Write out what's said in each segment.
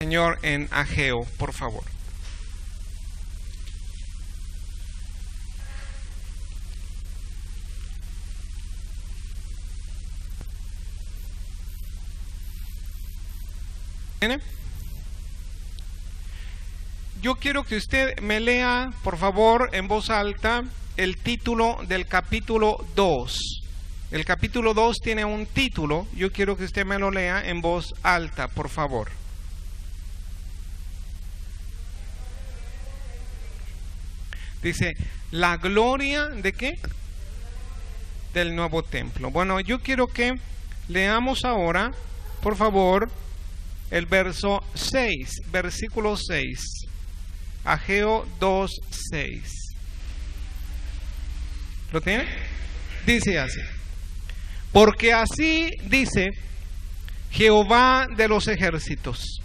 Señor en Ageo, por favor. Yo quiero que usted me lea, por favor, en voz alta, el título del capítulo 2. El capítulo 2 tiene un título, yo quiero que usted me lo lea en voz alta, por favor. Dice, ¿la gloria de qué? Del nuevo templo. Bueno, yo quiero que leamos ahora, por favor, el verso 6, versículo 6. Ageo 2:6. ¿Lo tiene? Dice así: porque así dice Jehová de los ejércitos,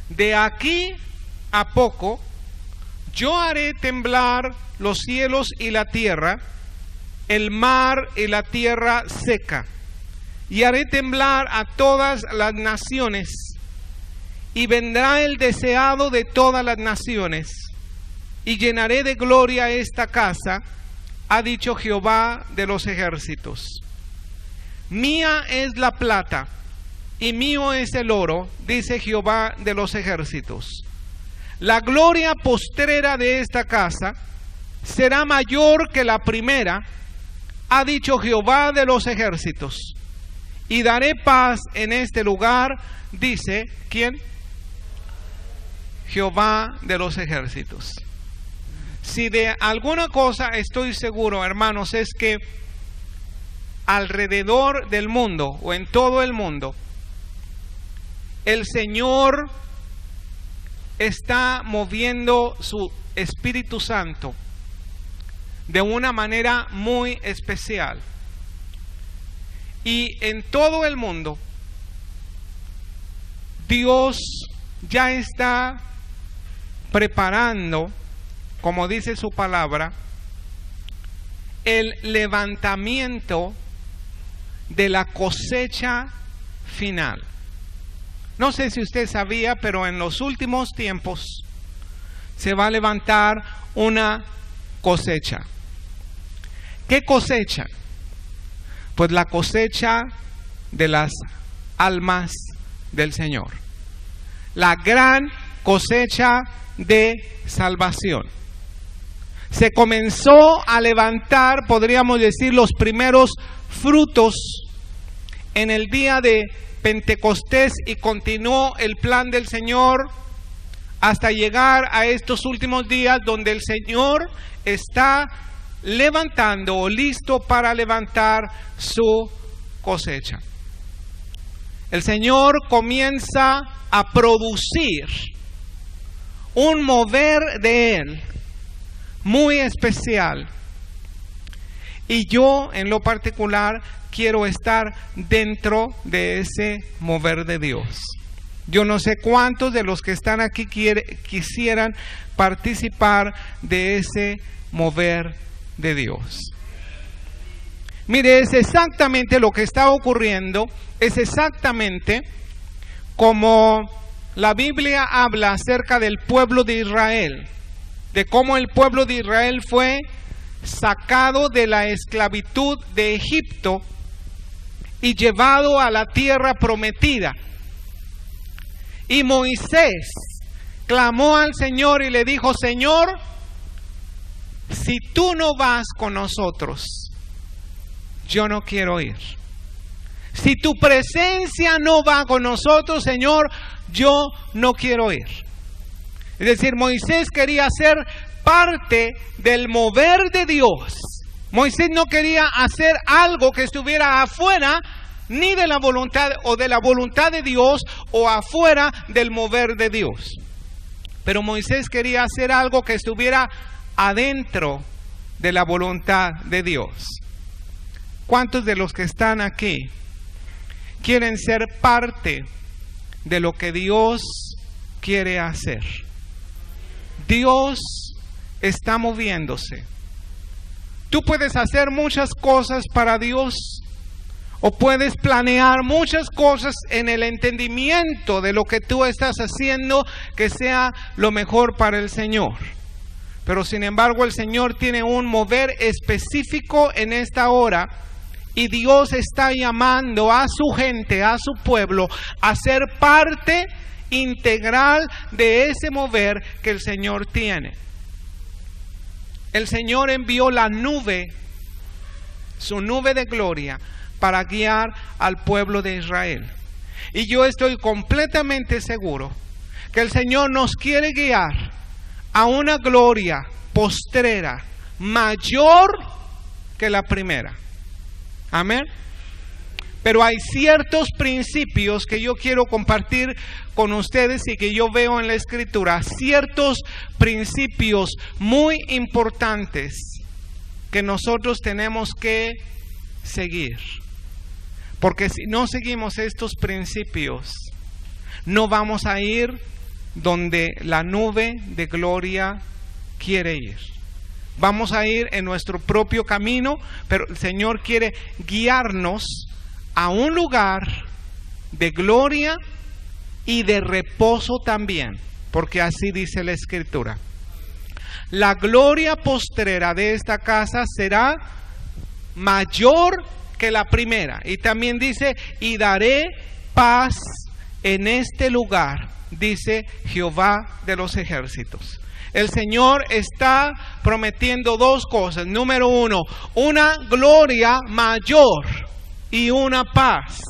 de aquí a poco yo haré temblar los cielos y la tierra, el mar y la tierra seca, y haré temblar a todas las naciones, y vendrá el deseado de todas las naciones, y llenaré de gloria esta casa, ha dicho Jehová de los ejércitos. Mía es la plata, y mío es el oro, dice Jehová de los ejércitos. La gloria postrera de esta casa será mayor que la primera, ha dicho Jehová de los ejércitos. Y daré paz en este lugar, dice, ¿quién? Jehová de los ejércitos. Si de alguna cosa estoy seguro, hermanos, es que alrededor del mundo o en todo el mundo, el Señor está moviendo su Espíritu Santo de una manera muy especial. Y en todo el mundo, Dios ya está preparando, como dice su palabra, el levantamiento de la cosecha final. No sé si usted sabía, pero en los últimos tiempos se va a levantar una cosecha. ¿Qué cosecha? Pues la cosecha de las almas del Señor. La gran cosecha de salvación. Se comenzó a levantar, podríamos decir, los primeros frutos en el día de Pentecostés, y continuó el plan del Señor hasta llegar a estos últimos días, donde el Señor está levantando o listo para levantar su cosecha. El Señor comienza a producir un mover de Él muy especial, y yo en lo particular quiero estar dentro de ese mover de Dios. Yo no sé cuántos de los que están aquí quisieran participar de ese mover de Dios. Mire, es exactamente lo que está ocurriendo, es exactamente como la Biblia habla acerca del pueblo de Israel, de cómo el pueblo de Israel fue sacado de la esclavitud de Egipto y llevado a la tierra prometida. Y Moisés clamó al Señor y le dijo: Señor, si tú no vas con nosotros, yo no quiero ir. Si tu presencia no va con nosotros, Señor, yo no quiero ir. Es decir, Moisés quería ser parte del mover de Dios. Moisés no quería hacer algo que estuviera afuera ni de la voluntad o de la voluntad de Dios, o afuera del mover de Dios. Pero Moisés quería hacer algo que estuviera adentro de la voluntad de Dios. ¿Cuántos de los que están aquí quieren ser parte de lo que Dios quiere hacer? Dios está moviéndose. Tú puedes hacer muchas cosas para Dios, O puedes planear muchas cosas en el entendimiento de lo que tú estás haciendo que sea lo mejor para el Señor. Pero sin embargo el Señor tiene un mover específico en esta hora y Dios está llamando a su gente, a su pueblo, a ser parte integral de ese mover que el Señor tiene. El Señor envió la nube, su nube de gloria, para guiar al pueblo de Israel. Y yo estoy completamente seguro que el Señor nos quiere guiar a una gloria postrera mayor que la primera. Amén. Pero hay ciertos principios que yo quiero compartir con ustedes y que yo veo en la Escritura, ciertos principios muy importantes que nosotros tenemos que seguir. Porque si no seguimos estos principios, no vamos a ir donde la nube de gloria quiere ir. Vamos a ir en nuestro propio camino, pero el Señor quiere guiarnos a un lugar de gloria y de reposo también, porque así dice la Escritura. La gloria postrera de esta casa será mayor que la primera. Y también dice, y daré paz en este lugar, dice Jehová de los ejércitos. El Señor está prometiendo dos cosas. Número uno, una gloria mayor y una paz.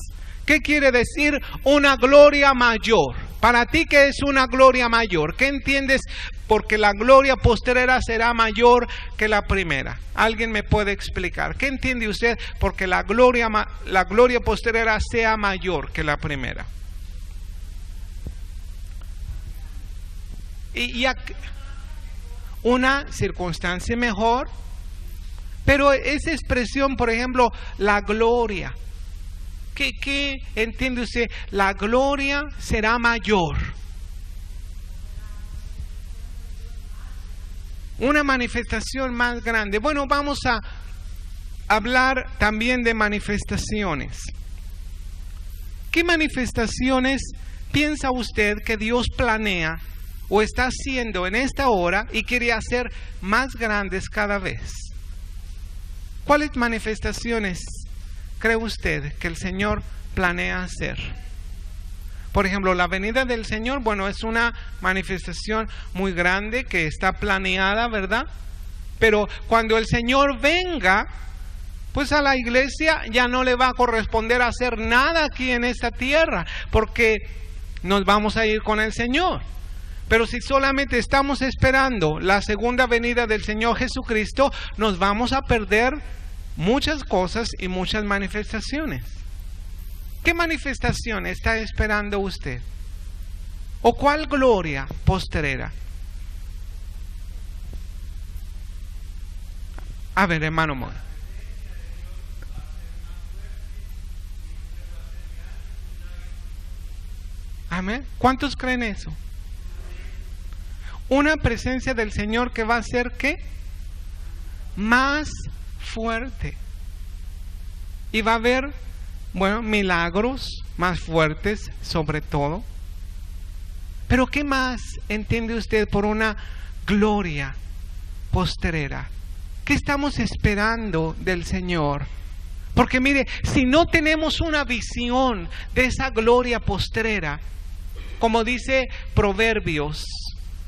¿Qué quiere decir una gloria mayor? Para ti, ¿qué es una gloria mayor? ¿Qué entiendes? Porque la gloria postrera será mayor que la primera. ¿Alguien me puede explicar? ¿Qué entiende usted? Porque la gloria postrera sea mayor que la primera. Y una circunstancia mejor. Pero esa expresión, por ejemplo, la gloria. ¿Qué entiende usted? La gloria será mayor. Una manifestación más grande. Bueno, vamos a hablar también de manifestaciones. ¿Qué manifestaciones piensa usted que Dios planea o está haciendo en esta hora y quiere hacer más grandes cada vez? ¿Cuáles manifestaciones cree usted que el Señor planea hacer? Por ejemplo, la venida del Señor, bueno, es una manifestación muy grande que está planeada, ¿verdad? Pero cuando el Señor venga, pues a la iglesia ya no le va a corresponder hacer nada aquí en esta tierra, porque nos vamos a ir con el Señor. Pero si solamente estamos esperando la segunda venida del Señor Jesucristo, nos vamos a perder muchas cosas y muchas manifestaciones. ¿Qué manifestación está esperando usted? ¿O cuál gloria postrera? A ver, hermano Mora. Amén. ¿Cuántos creen eso? Una presencia del Señor que va a ser ¿qué? Más fuerte. Y va a haber, bueno, milagros más fuertes sobre todo. Pero ¿qué más entiende usted por una gloria postrera? ¿Qué estamos esperando del Señor? Porque mire, si no tenemos una visión de esa gloria postrera, como dice Proverbios,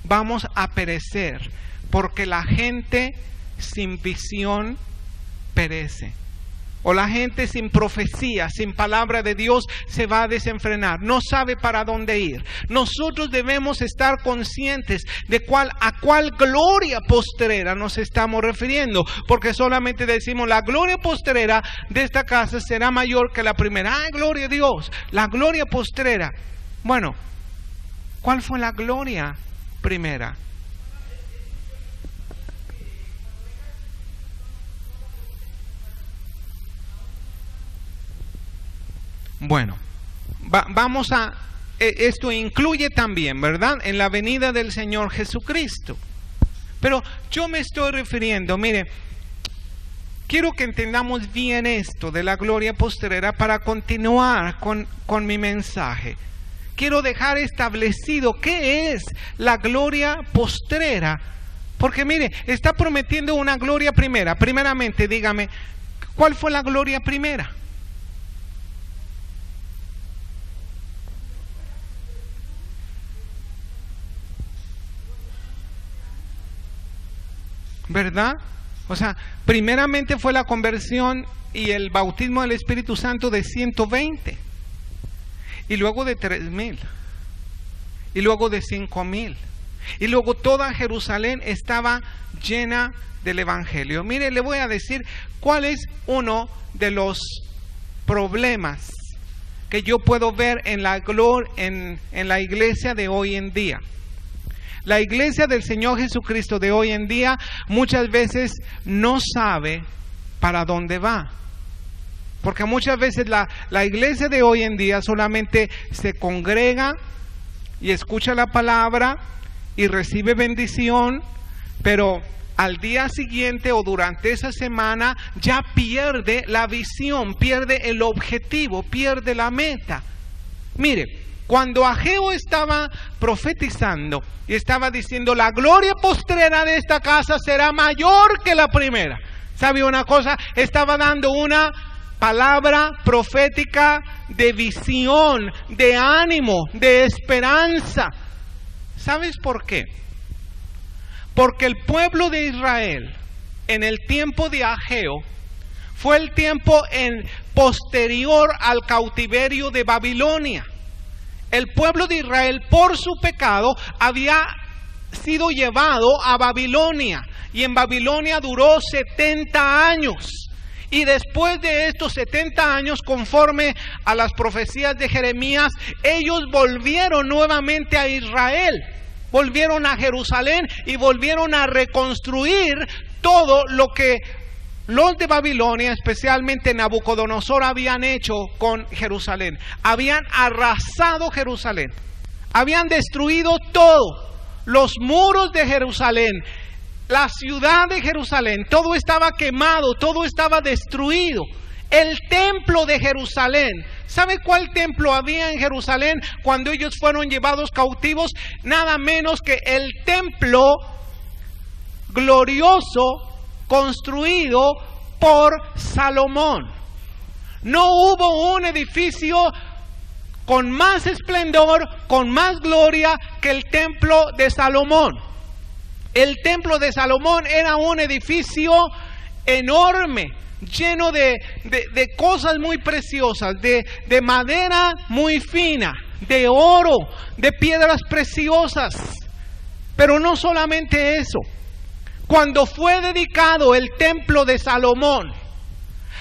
vamos a perecer, porque la gente sin visión perece. O la gente sin profecía, sin palabra de Dios, se va a desenfrenar, no sabe para dónde ir. Nosotros debemos estar conscientes de a cuál gloria postrera nos estamos refiriendo, porque solamente decimos la gloria postrera de esta casa será mayor que la primera. ¡Ay, gloria a Dios! La gloria postrera. Bueno, ¿cuál fue la gloria primera? Bueno, vamos a... Esto incluye también, ¿verdad?, en la venida del Señor Jesucristo. Pero yo me estoy refiriendo, mire, quiero que entendamos bien esto de la gloria postrera para continuar con mi mensaje. Quiero dejar establecido qué es la gloria postrera. Porque mire, está prometiendo una gloria primera. Primeramente, dígame, ¿cuál fue la gloria primera? ¿Verdad? O sea, primeramente fue la conversión y el bautismo del Espíritu Santo de 120. Y luego de 3,000. Y luego de 5,000. Y luego toda Jerusalén estaba llena del Evangelio. Mire, le voy a decir cuál es uno de los problemas que yo puedo ver en la iglesia de hoy en día. La iglesia del Señor Jesucristo de hoy en día muchas veces no sabe para dónde va. Porque muchas veces la iglesia de hoy en día solamente se congrega y escucha la palabra y recibe bendición, pero al día siguiente o durante esa semana ya pierde la visión, pierde el objetivo, pierde la meta. Mire, cuando Ageo estaba profetizando y estaba diciendo la gloria postrera de esta casa será mayor que la primera, ¿sabe una cosa? Estaba dando una palabra profética de visión, de ánimo, de esperanza. ¿Sabes por qué? Porque el pueblo de Israel en el tiempo de Ageo fue el tiempo posterior al cautiverio de Babilonia. El pueblo de Israel por su pecado había sido llevado a Babilonia y en Babilonia duró 70 años. Y después de estos 70 años, conforme a las profecías de Jeremías, ellos volvieron nuevamente a Israel, volvieron a Jerusalén y volvieron a reconstruir todo lo que los de Babilonia, especialmente Nabucodonosor, habían hecho con Jerusalén. Habían arrasado Jerusalén, habían destruido todo, los muros de Jerusalén, la ciudad de Jerusalén, todo estaba quemado, todo estaba destruido. El templo de Jerusalén, ¿sabe cuál templo había en Jerusalén cuando ellos fueron llevados cautivos? Nada menos que el templo glorioso construido por Salomón. No hubo un edificio con más esplendor, con más gloria que el templo de Salomón. El templo de Salomón era un edificio enorme, lleno de cosas muy preciosas, de madera muy fina, de oro, de piedras preciosas. Pero no solamente eso. Cuando fue dedicado el templo de Salomón,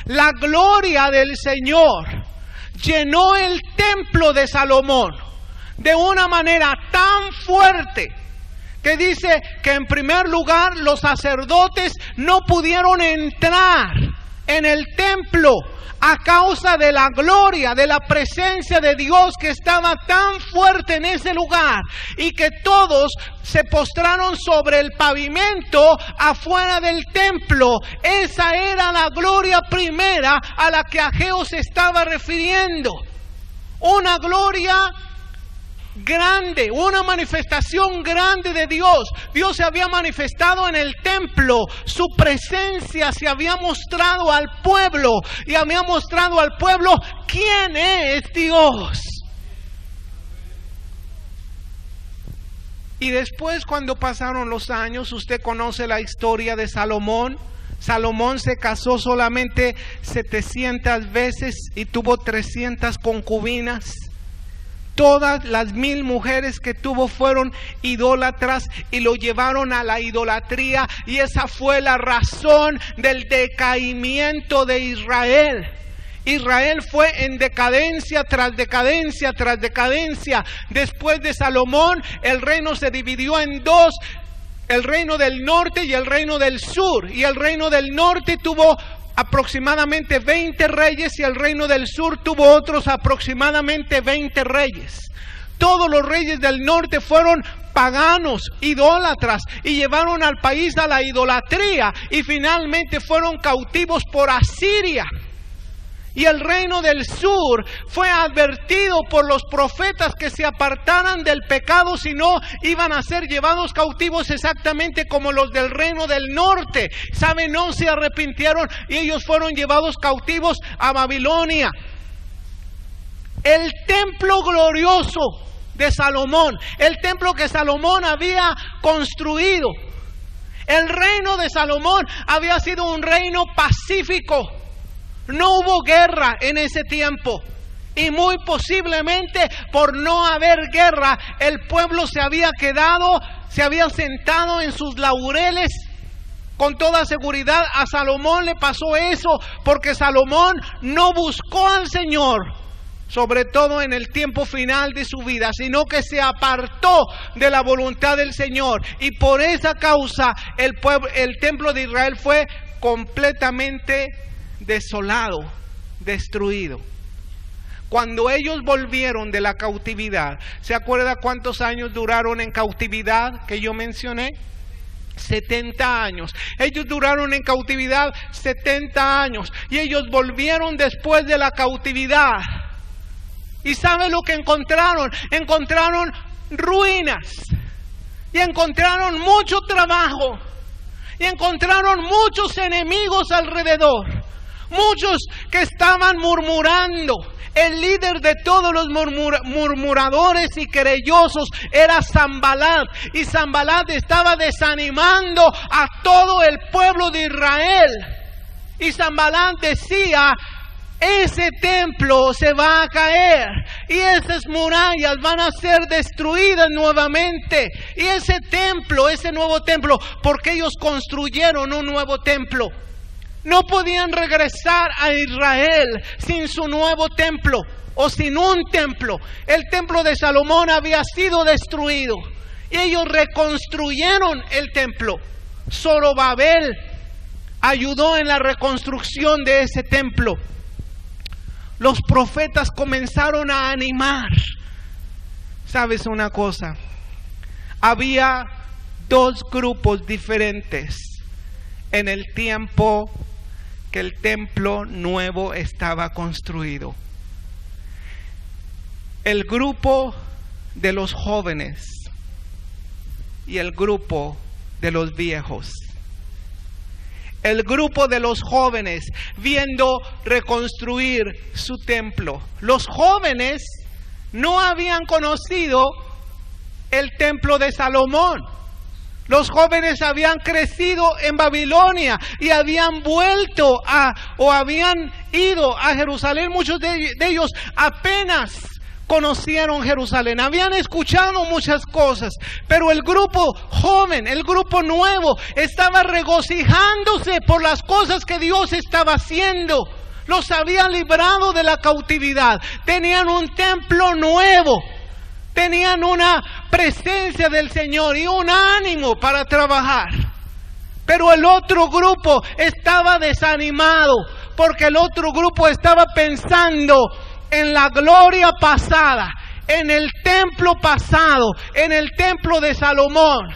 la gloria del Señor llenó el templo de Salomón de una manera tan fuerte que dice que en primer lugar los sacerdotes no pudieron entrar en el templo a causa de la gloria, de la presencia de Dios que estaba tan fuerte en ese lugar, y que todos se postraron sobre el pavimento afuera del templo. Esa era la gloria primera a la que Ageo se estaba refiriendo. Una gloria grande, una manifestación grande de Dios. Dios se había manifestado en el templo, su presencia se había mostrado al pueblo y había mostrado al pueblo quién es Dios. Y después, cuando pasaron los años, usted conoce la historia de Salomón. Salomón se casó solamente 700 veces y tuvo 300 concubinas. Todas las 1000 mujeres que tuvo fueron idólatras y lo llevaron a la idolatría, y esa fue la razón del decaimiento de Israel. Israel fue en decadencia tras decadencia tras decadencia. Después de Salomón, el reino se dividió en dos: el reino del norte y el reino del sur. Y el reino del norte tuvo aproximadamente 20 reyes y el reino del sur tuvo otros aproximadamente 20 reyes. Todos los reyes del norte fueron paganos, idólatras, y llevaron al país a la idolatría, y finalmente fueron cautivos por Asiria. Y el reino del sur fue advertido por los profetas que se apartaran del pecado, si no iban a ser llevados cautivos exactamente como los del reino del norte. ¿Saben? No se arrepintieron y ellos fueron llevados cautivos a Babilonia. El templo glorioso de Salomón, el templo que Salomón había construido. El reino de Salomón había sido un reino pacífico. No hubo guerra en ese tiempo. Y muy posiblemente por no haber guerra, el pueblo se había sentado en sus laureles. Con toda seguridad a Salomón le pasó eso, porque Salomón no buscó al Señor, sobre todo en el tiempo final de su vida, sino que se apartó de la voluntad del Señor. Y por esa causa el templo de Israel fue completamente desolado, destruido. Cuando ellos volvieron de la cautividad, ¿se acuerda cuántos años duraron en cautividad que yo mencioné? 70 años. Ellos duraron en cautividad 70 años y ellos volvieron después de la cautividad. ¿Y sabe lo que encontraron? Encontraron ruinas y encontraron mucho trabajo y encontraron muchos enemigos alrededor. Muchos que estaban murmurando. El líder de todos los murmuradores y querellosos era Sanbalat. Y Sanbalat estaba desanimando a todo el pueblo de Israel. Y Sanbalat decía: ese templo se va a caer y esas murallas van a ser destruidas nuevamente. Y ese templo, ese nuevo templo, porque ellos construyeron un nuevo templo. No podían regresar a Israel sin su nuevo templo o sin un templo. El templo de Salomón había sido destruido y ellos reconstruyeron el templo. Zorobabel ayudó en la reconstrucción de ese templo. Los profetas comenzaron a animar. ¿Sabes una cosa? Había dos grupos diferentes en el tiempo que el templo nuevo estaba construido. El grupo de los jóvenes y el grupo de los viejos. El grupo de los jóvenes viendo reconstruir su templo. Los jóvenes no habían conocido el templo de Salomón. Los jóvenes habían crecido en Babilonia y habían vuelto o habían ido a Jerusalén. Muchos de ellos apenas conocieron Jerusalén, habían escuchado muchas cosas, pero el grupo joven, el grupo nuevo, estaba regocijándose por las cosas que Dios estaba haciendo. Los había librado de la cautividad, tenían un templo nuevo, tenían una presencia del Señor y un ánimo para trabajar. Pero el otro grupo estaba desanimado, porque el otro grupo estaba pensando en la gloria pasada, en el templo pasado, en el templo de Salomón.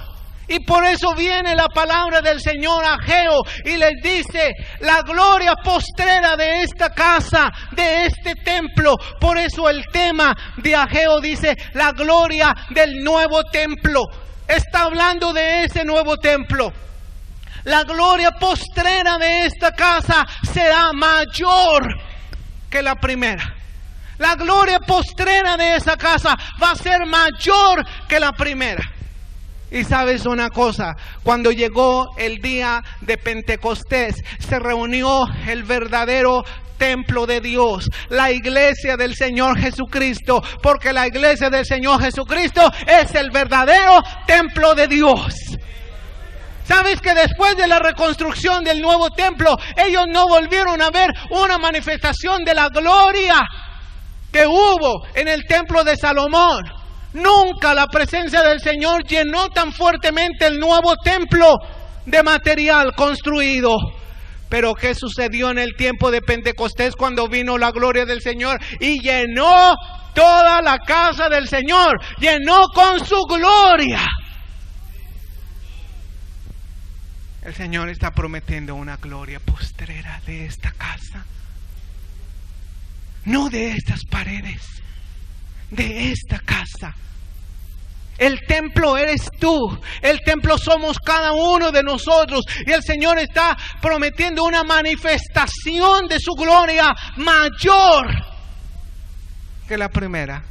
Y por eso viene la palabra del Señor a Ageo y les dice: la gloria postrera de esta casa, de este templo. Por eso el tema de Ageo dice: la gloria del nuevo templo. Está hablando de ese nuevo templo. La gloria postrera de esta casa será mayor que la primera. La gloria postrera de esa casa va a ser mayor que la primera. Y sabes una cosa, cuando llegó el día de Pentecostés, se reunió el verdadero templo de Dios, la iglesia del Señor Jesucristo, porque la iglesia del Señor Jesucristo es el verdadero templo de Dios. ¿Sabes que después de la reconstrucción del nuevo templo, ellos no volvieron a ver una manifestación de la gloria que hubo en el templo de Salomón? Nunca la presencia del Señor llenó tan fuertemente el nuevo templo de material construido. Pero ¿qué sucedió en el tiempo de Pentecostés cuando vino la gloria del Señor y llenó toda la casa del Señor? Llenó con su gloria. El Señor está prometiendo una gloria postrera de esta casa. No de estas paredes, de esta casa. El templo eres tú, el templo somos cada uno de nosotros, y el Señor está prometiendo una manifestación de su gloria mayor que la primera.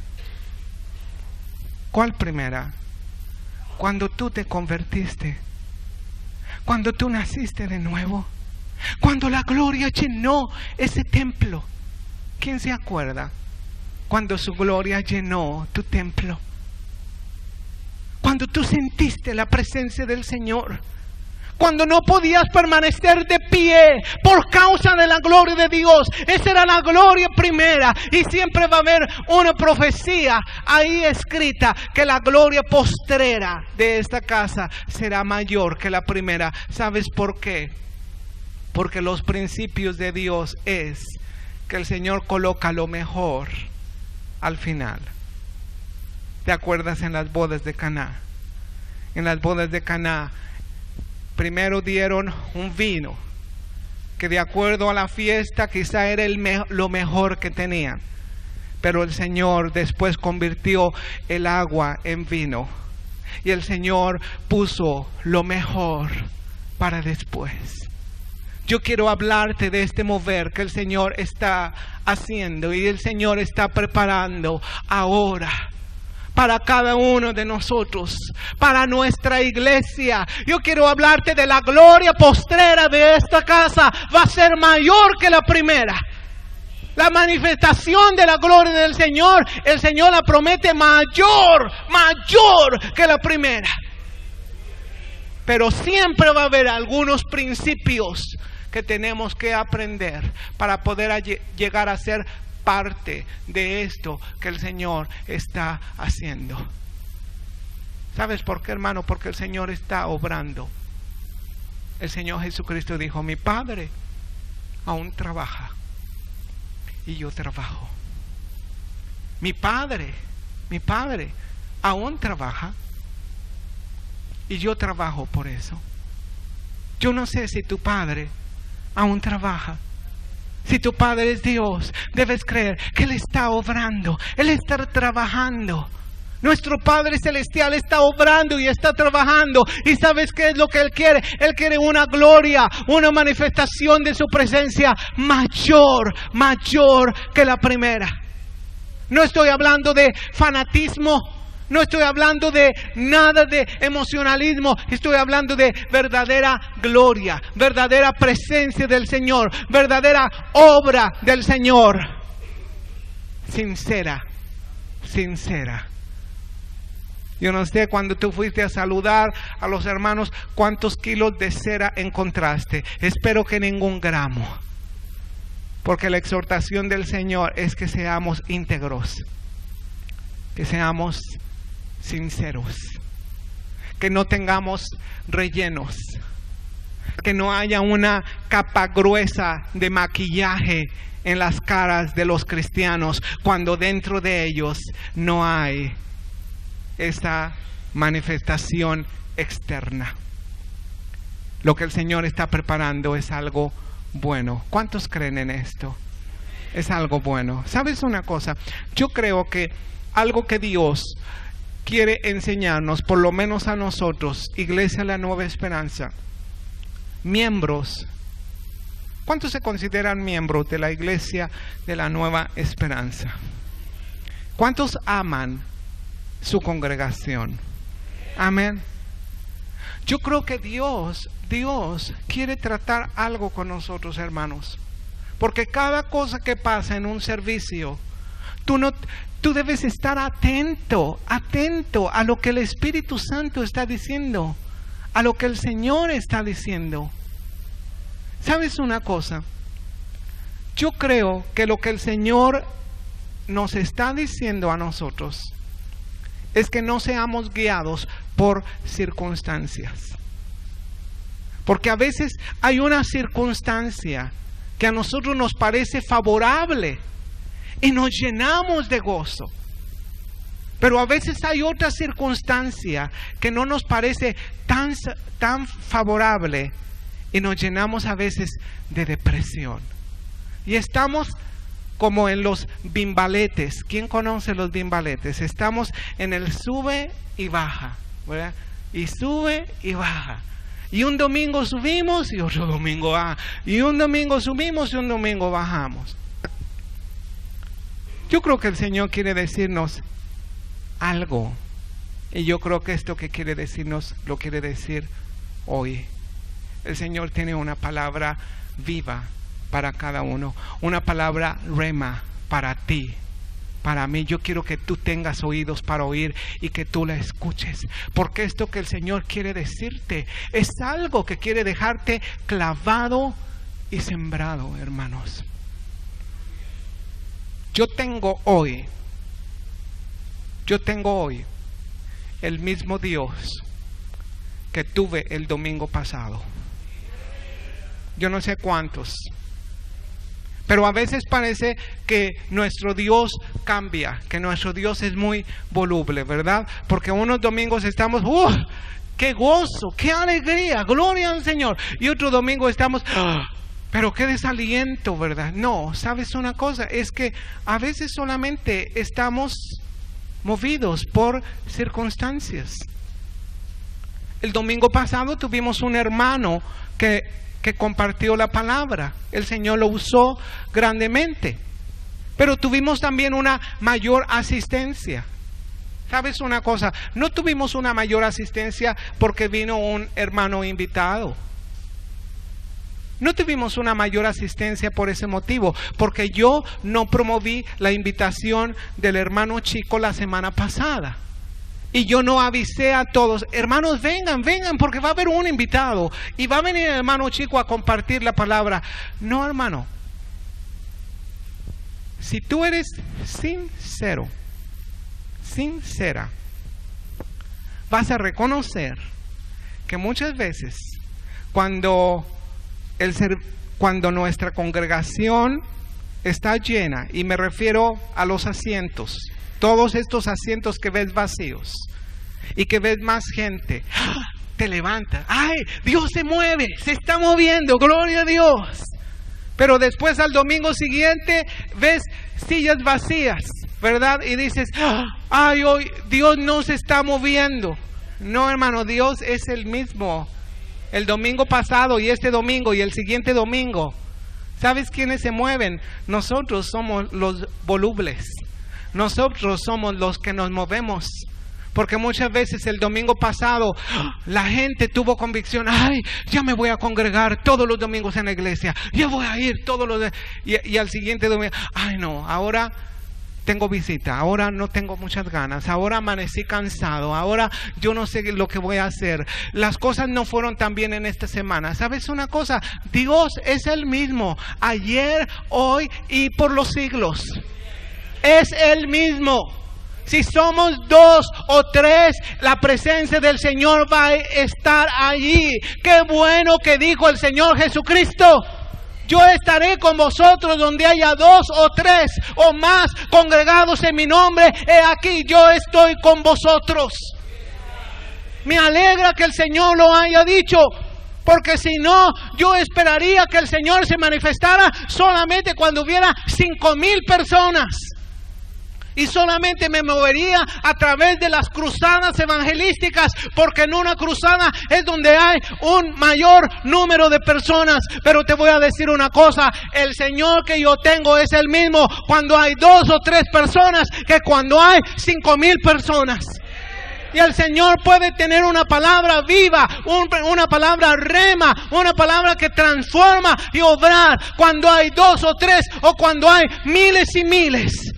¿Cuál primera? Cuando tú te convertiste, cuando tú naciste de nuevo, cuando la gloria llenó ese templo. ¿Quién se acuerda? Cuando su gloria llenó tu templo. Cuando tú sentiste la presencia del Señor, cuando no podías permanecer de pie por causa de la gloria de Dios. Esa era la gloria primera, y siempre va a haber una profecía ahí escrita que la gloria postrera de esta casa será mayor que la primera. ¿Sabes por qué? Porque los principios de Dios es que el Señor coloca lo mejor al final. ¿Te acuerdas en las bodas de Caná? En las bodas de Caná, primero dieron un vino que de acuerdo a la fiesta quizá era lo mejor que tenían. Pero el Señor después convirtió el agua en vino. Y el Señor puso lo mejor para después. Yo quiero hablarte de este mover que el Señor está haciendo y el Señor está preparando ahora para cada uno de nosotros, para nuestra iglesia. Yo quiero hablarte de la gloria postrera de esta casa. Va a ser mayor que la primera. La manifestación de la gloria del Señor, el Señor la promete mayor que la primera. Pero siempre va a haber algunos principios que tenemos que aprender para poder llegar a ser parte de esto que el Señor está haciendo. ¿Sabes por qué, hermano? Porque el Señor está obrando. El Señor Jesucristo dijo: mi Padre aún trabaja y yo trabajo. Mi Padre aún trabaja y yo trabajo por eso. Yo no sé si tu Padre aún trabaja. Si tu Padre es Dios, debes creer que Él está obrando, Él está trabajando. Nuestro Padre Celestial está obrando y está trabajando. ¿Y sabes qué es lo que Él quiere? Él quiere una gloria, una manifestación de su presencia mayor que la primera. No estoy hablando de fanatismo. No estoy hablando de nada de emocionalismo. Estoy hablando de verdadera gloria, verdadera presencia del Señor, verdadera obra del Señor. Sincera. Yo no sé, cuando tú fuiste a saludar a los hermanos, cuántos kilos de cera encontraste. Espero que ningún gramo. Porque la exhortación del Señor es que seamos íntegros, que seamos sinceros, que no tengamos rellenos, que no haya una capa gruesa de maquillaje en las caras de los cristianos cuando dentro de ellos no hay esta manifestación externa. Lo que el Señor está preparando es algo bueno. ¿Cuántos creen en esto? Es algo bueno. ¿Sabes una cosa? Yo creo que algo que Dios quiere enseñarnos, por lo menos a nosotros, Iglesia La Nueva Esperanza, miembros. ¿Cuántos se consideran miembros de la Iglesia de la Nueva Esperanza? ¿Cuántos aman su congregación? Amén. Yo creo que Dios quiere tratar algo con nosotros, hermanos, porque cada cosa que pasa en un servicio, tú debes estar atento a lo que el Espíritu Santo está diciendo, a lo que el Señor está diciendo. ¿Sabes una cosa? Yo creo que lo que el Señor nos está diciendo a nosotros es que no seamos guiados por circunstancias. Porque a veces hay una circunstancia que a nosotros nos parece favorable y nos llenamos de gozo. Pero a veces hay otra circunstancia que no nos parece tan favorable y nos llenamos a veces de depresión. Y estamos como en los bimbaletes. ¿Quién conoce los bimbaletes? Estamos en el sube y baja, ¿verdad? Y sube y baja. Y un domingo subimos y otro domingo baja. Y un domingo subimos y un domingo bajamos. Yo creo que el Señor quiere decirnos algo. Y yo creo que esto que quiere decirnos lo quiere decir hoy. El Señor tiene una palabra viva para cada uno, una palabra rema para ti, para mí. Yo quiero que tú tengas oídos para oír y que tú la escuches, porque esto que el Señor quiere decirte es algo que quiere dejarte clavado y sembrado, hermanos. Yo tengo hoy el mismo Dios que tuve el domingo pasado. Yo no sé cuántos, pero a veces parece que nuestro Dios cambia, que nuestro Dios es muy voluble, ¿verdad? Porque unos domingos estamos, ¡qué gozo, qué alegría, gloria al Señor! Y otro domingo estamos, pero qué desaliento, ¿verdad? No, ¿sabes una cosa? Es que a veces solamente estamos movidos por circunstancias. El domingo pasado tuvimos un hermano que compartió la palabra. El Señor lo usó grandemente. Pero tuvimos también una mayor asistencia. ¿Sabes una cosa? No tuvimos una mayor asistencia porque vino un hermano invitado. No tuvimos una mayor asistencia por ese motivo, porque yo no promoví la invitación del hermano Chico la semana pasada. Y yo no avisé a todos, hermanos, vengan, porque va a haber un invitado y va a venir el hermano Chico a compartir la palabra. No, hermano. Si tú eres sincera, vas a reconocer que muchas veces cuando nuestra congregación está llena, y me refiero a los asientos, todos estos asientos que ves vacíos y que ves más gente, te levantas. ¡Ay! Dios se mueve, se está moviendo, gloria a Dios. Pero después al domingo siguiente ves sillas vacías, ¿verdad? Y dices, ¡ay! Hoy Dios no se está moviendo. No, hermano, Dios es el mismo. El domingo pasado y este domingo y el siguiente domingo. ¿Sabes quiénes se mueven? Nosotros somos los volubles. Nosotros somos los que nos movemos, porque muchas veces el domingo pasado la gente tuvo convicción, ay, ya me voy a congregar todos los domingos en la iglesia, ya voy a ir todos los y al siguiente domingo, ay no, ahora tengo visita, ahora no tengo muchas ganas, ahora amanecí cansado, ahora yo no sé lo que voy a hacer, las cosas no fueron tan bien en esta semana. ¿Sabes una cosa? Dios es el mismo, ayer, hoy y por los siglos. Es el mismo. Si somos 2 o 3, la presencia del Señor va a estar allí. Qué bueno que dijo el Señor Jesucristo: yo estaré con vosotros donde haya 2 o 3 o más congregados en mi nombre. He aquí, yo estoy con vosotros. Me alegra que el Señor lo haya dicho, porque si no, yo esperaría que el Señor se manifestara solamente cuando hubiera 5,000 personas. Y solamente me movería a través de las cruzadas evangelísticas, porque en una cruzada es donde hay un mayor número de personas. Pero te voy a decir una cosa: el Señor que yo tengo es el mismo cuando hay 2 o 3 personas que cuando hay 5,000 personas. Y el Señor puede tener una palabra viva, una palabra rema, una palabra que transforma y obrar cuando hay 2 o 3 o cuando hay miles y miles.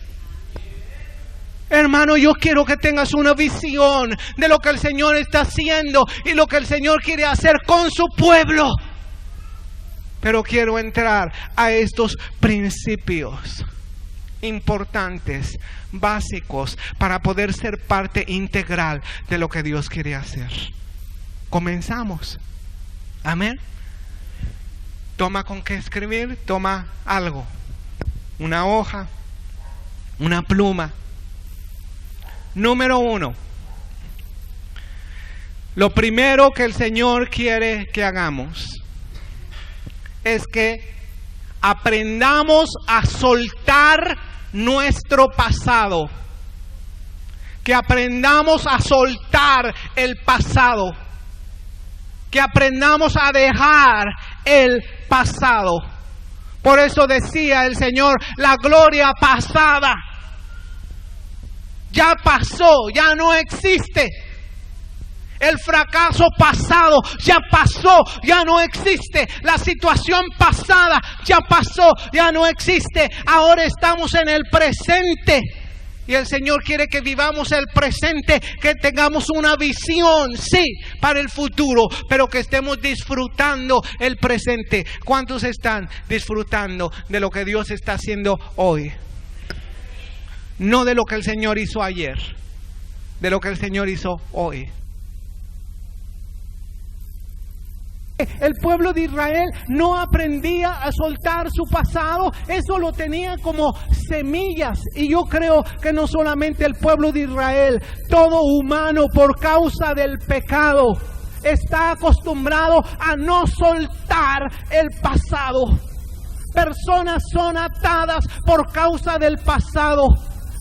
Hermano, yo quiero que tengas una visión de lo que el Señor está haciendo y lo que el Señor quiere hacer con su pueblo. Pero quiero entrar a estos principios importantes, básicos, para poder ser parte integral de lo que Dios quiere hacer. Comenzamos. Amén. Toma con qué escribir, toma algo, una hoja, una pluma. Número 1. Lo primero que el Señor quiere que hagamos es que aprendamos a soltar nuestro pasado. Que aprendamos a soltar el pasado. Que aprendamos a dejar el pasado. Por eso decía el Señor, la gloria pasada ya pasó, ya no existe. El fracaso pasado ya pasó, ya no existe. La situación pasada ya pasó, ya no existe. Ahora estamos en el presente. Y el Señor quiere que vivamos el presente, que tengamos una visión, sí, para el futuro, pero que estemos disfrutando el presente. ¿Cuántos están disfrutando de lo que Dios está haciendo hoy? No de lo que el Señor hizo ayer, de lo que el Señor hizo hoy. El pueblo de Israel no aprendía a soltar su pasado, eso lo tenía como semillas. Y yo creo que no solamente el pueblo de Israel, todo humano por causa del pecado está acostumbrado a no soltar el pasado. Personas son atadas por causa del pasado.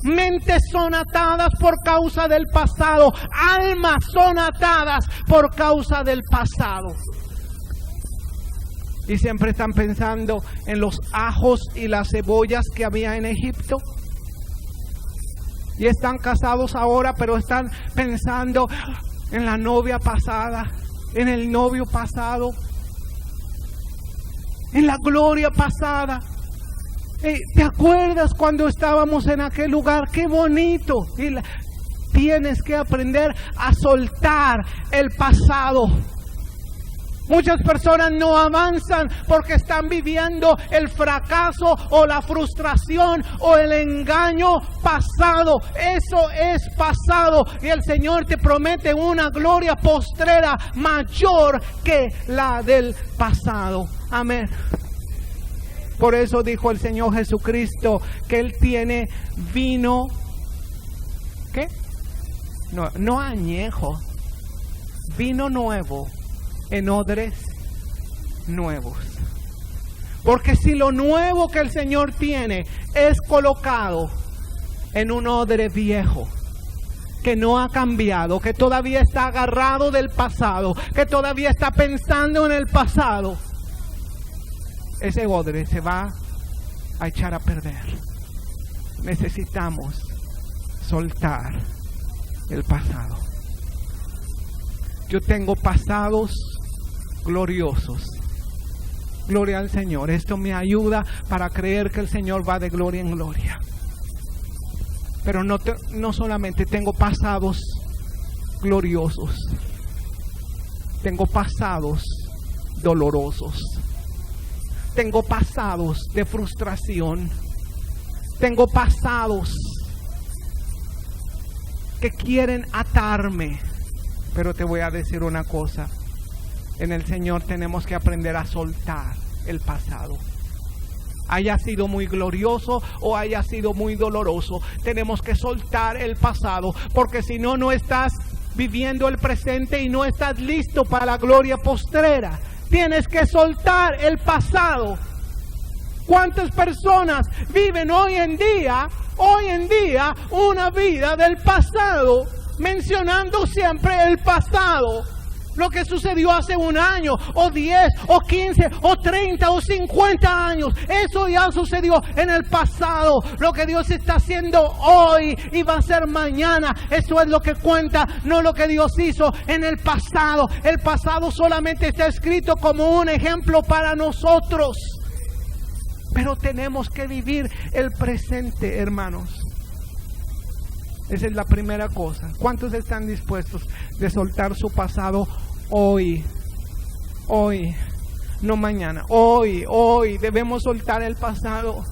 Mentes son atadas por causa del pasado. Almas son atadas por causa del pasado. Y siempre están pensando en los ajos y las cebollas que había en Egipto. Y están casados ahora, pero están pensando en la novia pasada, en el novio pasado, en la gloria pasada. ¿Te acuerdas cuando estábamos en aquel lugar? ¡Qué bonito! Y tienes que aprender a soltar el pasado. Muchas personas no avanzan porque están viviendo el fracaso o la frustración o el engaño pasado. Eso es pasado y el Señor te promete una gloria postrera mayor que la del pasado. Amén. Por eso dijo el Señor Jesucristo que Él tiene vino, ¿qué? No añejo, vino nuevo en odres nuevos. Porque si lo nuevo que el Señor tiene es colocado en un odre viejo que no ha cambiado, que todavía está agarrado del pasado, que todavía está pensando en el pasado, ese odre se va a echar a perder. Necesitamos soltar el pasado. Yo tengo pasados gloriosos. Gloria al Señor. Esto me ayuda para creer que el Señor va de gloria en gloria. Pero no solamente tengo pasados gloriosos, tengo pasados dolorosos, tengo pasados de frustración, tengo pasados que quieren atarme. Pero te voy a decir una cosa: en el Señor tenemos que aprender a soltar el pasado. Haya sido muy glorioso o haya sido muy doloroso, tenemos que soltar el pasado, porque si no, no estás viviendo el presente y no estás listo para la gloria postrera. Tienes que soltar el pasado. ¿Cuántas personas viven hoy en día una vida del pasado, mencionando siempre el pasado? Lo que sucedió hace un año, o 10, o 15, o 30, o 50 años. Eso ya sucedió en el pasado. Lo que Dios está haciendo hoy y va a ser mañana, eso es lo que cuenta, no lo que Dios hizo en el pasado. El pasado solamente está escrito como un ejemplo para nosotros. Pero tenemos que vivir el presente, hermanos. Esa es la primera cosa. ¿Cuántos están dispuestos de soltar su pasado hoy? Hoy, no mañana. Hoy debemos soltar el pasado.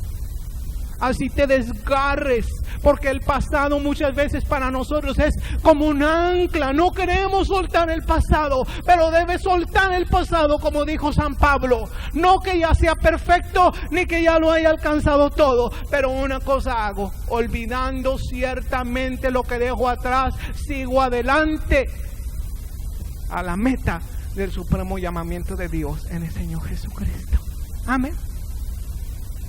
así te desgarres, porque el pasado muchas veces para nosotros es como un ancla. No queremos soltar el pasado, pero debes soltar el pasado, como dijo San Pablo. No que ya sea perfecto, ni que ya lo haya alcanzado todo, pero una cosa hago: olvidando ciertamente lo que dejo atrás, sigo adelante a la meta del supremo llamamiento de Dios en el Señor Jesucristo. Amén.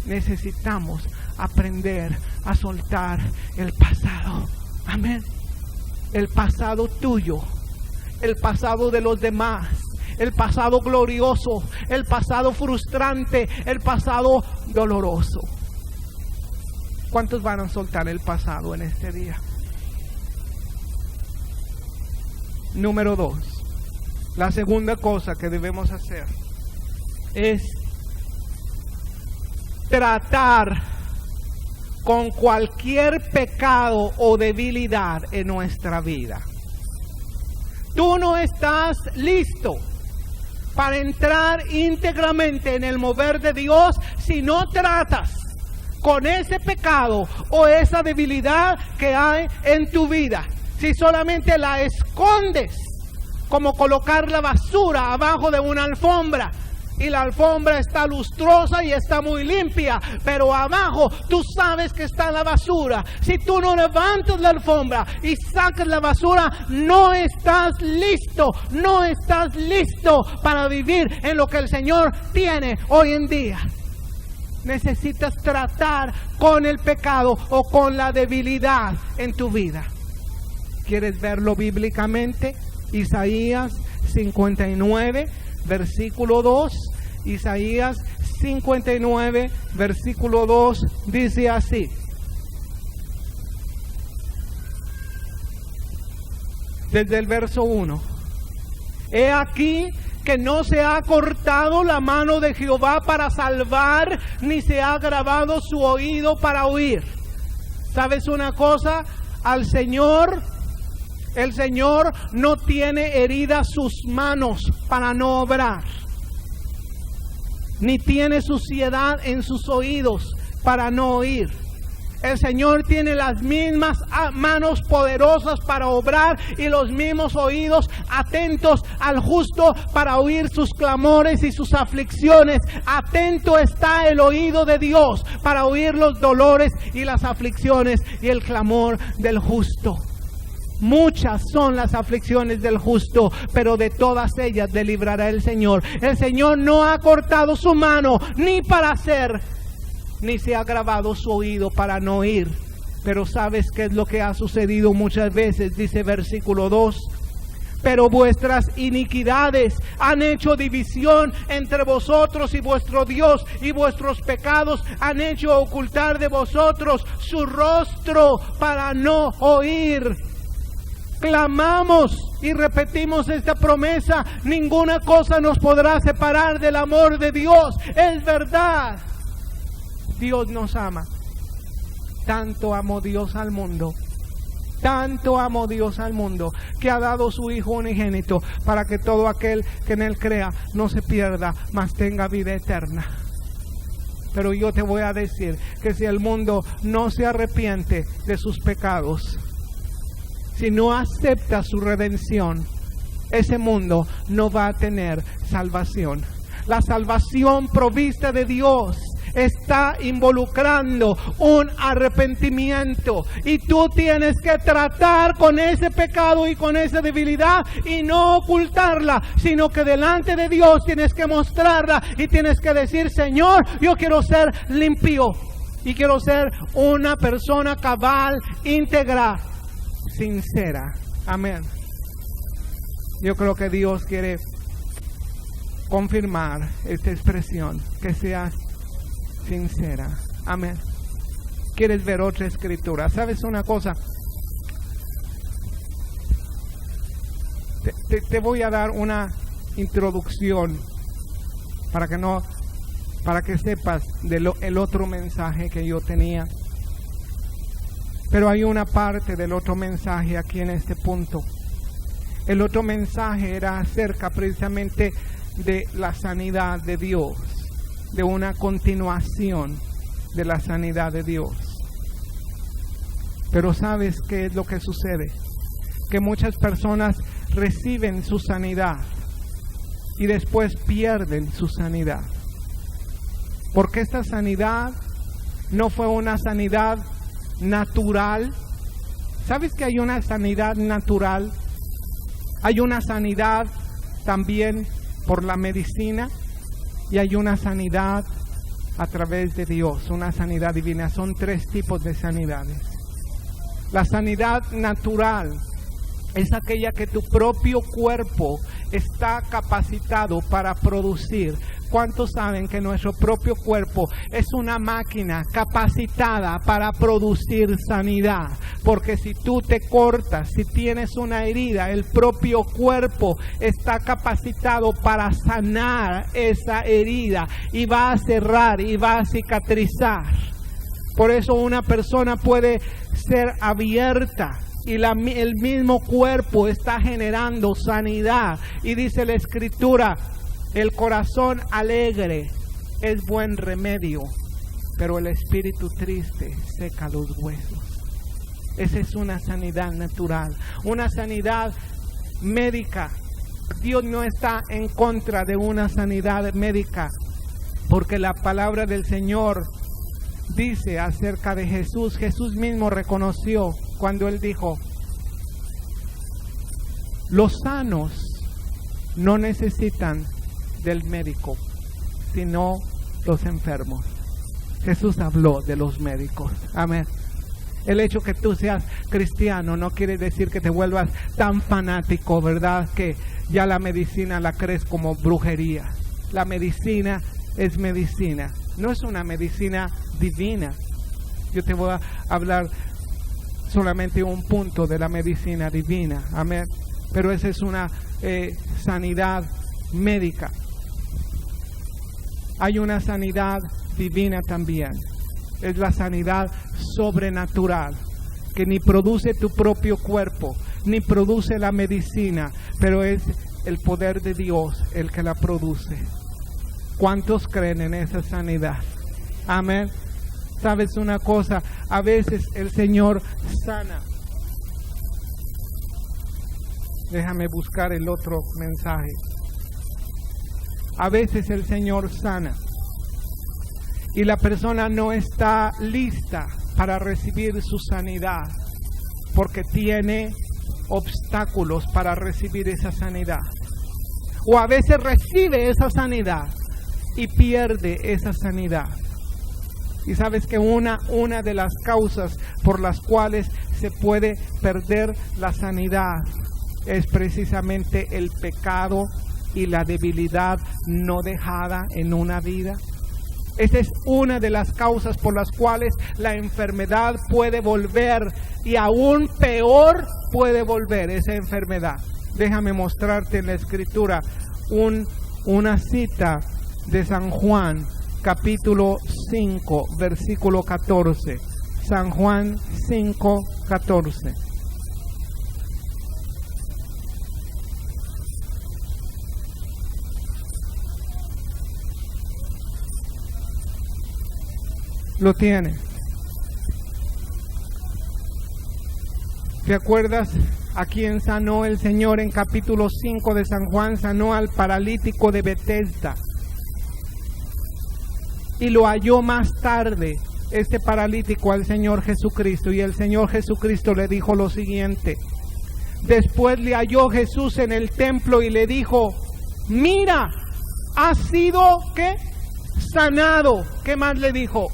Necesitamos aprender a soltar el pasado. Amén. El pasado tuyo, el pasado de los demás, el pasado glorioso, el pasado frustrante, el pasado doloroso. ¿Cuántos van a soltar el pasado en este día? Número 2. La segunda cosa que debemos hacer es tratar con cualquier pecado o debilidad en nuestra vida. Tú no estás listo para entrar íntegramente en el mover de Dios si no tratas con ese pecado o esa debilidad que hay en tu vida. Si solamente la escondes, como colocar la basura abajo de una alfombra, y la alfombra está lustrosa y está muy limpia, pero abajo tú sabes que está la basura. Si tú no levantas la alfombra y sacas la basura, no estás listo, no estás listo para vivir en lo que el Señor tiene hoy en día. Necesitas tratar con el pecado o con la debilidad en tu vida. ¿Quieres verlo bíblicamente? Isaías 59, versículo 2. Isaías 59, versículo 2 dice así: desde el verso 1. He aquí que no se ha cortado la mano de Jehová para salvar, ni se ha agravado su oído para oír. ¿Sabes una cosa? Al Señor, el Señor no tiene heridas sus manos para no obrar, ni tiene suciedad en sus oídos para no oír. El Señor tiene las mismas manos poderosas para obrar y los mismos oídos atentos al justo para oír sus clamores y sus aflicciones. Atento está el oído de Dios para oír los dolores y las aflicciones y el clamor del justo. Muchas son las aflicciones del justo, pero de todas ellas le librará el Señor. El Señor no ha cortado su mano ni para hacer, ni se ha agravado su oído para no oír. Pero ¿sabes qué es lo que ha sucedido muchas veces? Dice versículo 2. Pero vuestras iniquidades han hecho división entre vosotros y vuestro Dios, y vuestros pecados han hecho ocultar de vosotros su rostro para no oír. Clamamos y repetimos esta promesa: ninguna cosa nos podrá separar del amor de Dios. Es verdad. Dios nos ama. Tanto amó Dios al mundo, tanto amó Dios al mundo, que ha dado su Hijo unigénito, para que todo aquel que en Él crea no se pierda, mas tenga vida eterna. Pero yo te voy a decir que si el mundo no se arrepiente de sus pecados, si no acepta su redención, ese mundo no va a tener salvación. La salvación provista de Dios está involucrando un arrepentimiento, y tú tienes que tratar con ese pecado y con esa debilidad y no ocultarla, sino que delante de Dios tienes que mostrarla y tienes que decir: Señor, yo quiero ser limpio y quiero ser una persona cabal, íntegra, sincera. Amén. Yo creo que Dios quiere confirmar esta expresión, que seas sincera. Amén. ¿Quieres ver otra escritura? ¿Sabes una cosa? Te voy a dar una introducción para que sepas el otro mensaje que yo tenía. Pero hay una parte del otro mensaje aquí en este punto. El otro mensaje era acerca precisamente de la sanidad de Dios, de una continuación de la sanidad de Dios. Pero ¿sabes qué es lo que sucede? Que muchas personas reciben su sanidad y después pierden su sanidad. Porque esta sanidad no fue una sanidad natural. ¿Sabes que hay una sanidad natural? Hay una sanidad también por la medicina y hay una sanidad a través de Dios, una sanidad divina. Son 3 tipos de sanidades. La sanidad natural es aquella que tu propio cuerpo está capacitado para producir. ¿Cuántos saben que nuestro propio cuerpo es una máquina capacitada para producir sanidad? Porque si tú te cortas, si tienes una herida, el propio cuerpo está capacitado para sanar esa herida y va a cerrar y va a cicatrizar. Por eso una persona puede ser abierta y el mismo cuerpo está generando sanidad. Y dice la Escritura, el corazón alegre es buen remedio, pero el espíritu triste seca los huesos. Esa es una sanidad natural, una sanidad médica. Dios no está en contra de una sanidad médica, porque la palabra del Señor dice acerca de Jesús. Jesús mismo reconoció cuando Él dijo, los sanos no necesitan del médico, sino los enfermos. Jesús habló de los médicos. Amén. El hecho que tú seas cristiano no quiere decir que te vuelvas tan fanático, ¿verdad? Que ya la medicina la crees como brujería. La medicina es medicina, no es una medicina divina. Yo te voy a hablar solamente un punto de la medicina divina. Amén. Pero esa es una sanidad médica. Hay una sanidad divina también. Es la sanidad sobrenatural, que ni produce tu propio cuerpo, ni produce la medicina, pero es el poder de Dios el que la produce. ¿Cuántos creen en esa sanidad? Amén. ¿Sabes una cosa? A veces el Señor sana. Déjame buscar el otro mensaje. A veces el Señor sana y la persona no está lista para recibir su sanidad porque tiene obstáculos para recibir esa sanidad. O a veces recibe esa sanidad y pierde esa sanidad. Y sabes que una de las causas por las cuales se puede perder la sanidad es precisamente el pecado y la debilidad no dejada en una vida. Esa es una de las causas por las cuales la enfermedad puede volver, y aún peor puede volver esa enfermedad. Déjame mostrarte en la Escritura una cita de San Juan, capítulo 5, versículo 14. San Juan 5, 14. Lo tiene. ¿Te acuerdas a quién sanó el Señor en capítulo 5 de San Juan? Sanó al paralítico de Betesda. Y lo halló más tarde, este paralítico, al Señor Jesucristo. Y el Señor Jesucristo le dijo lo siguiente. Después le halló Jesús en el templo y le dijo, mira, has sido, ¿qué? Sanado. ¿Qué más le dijo?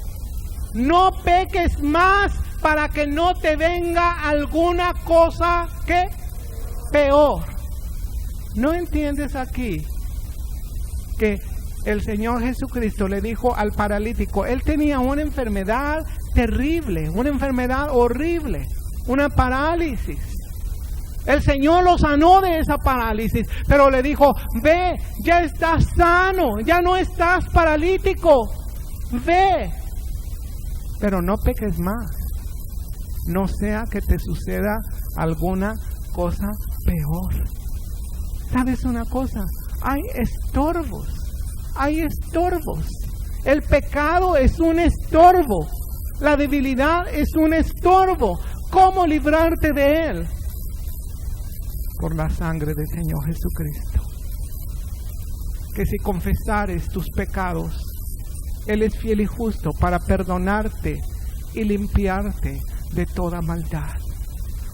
No peques más para que no te venga alguna cosa que peor. ¿No entiendes aquí que el Señor Jesucristo le dijo al paralítico, él tenía una enfermedad terrible, una enfermedad horrible, una parálisis? El Señor lo sanó de esa parálisis, pero le dijo, ve, ya estás sano, ya no estás paralítico, ve. Pero no peques más, no sea que te suceda alguna cosa peor. ¿Sabes una cosa? Hay estorbos El pecado es un estorbo. La debilidad es un estorbo. ¿Cómo librarte de él? Por la sangre del Señor Jesucristo. Que si confesares tus pecados, Él es fiel y justo para perdonarte y limpiarte de toda maldad.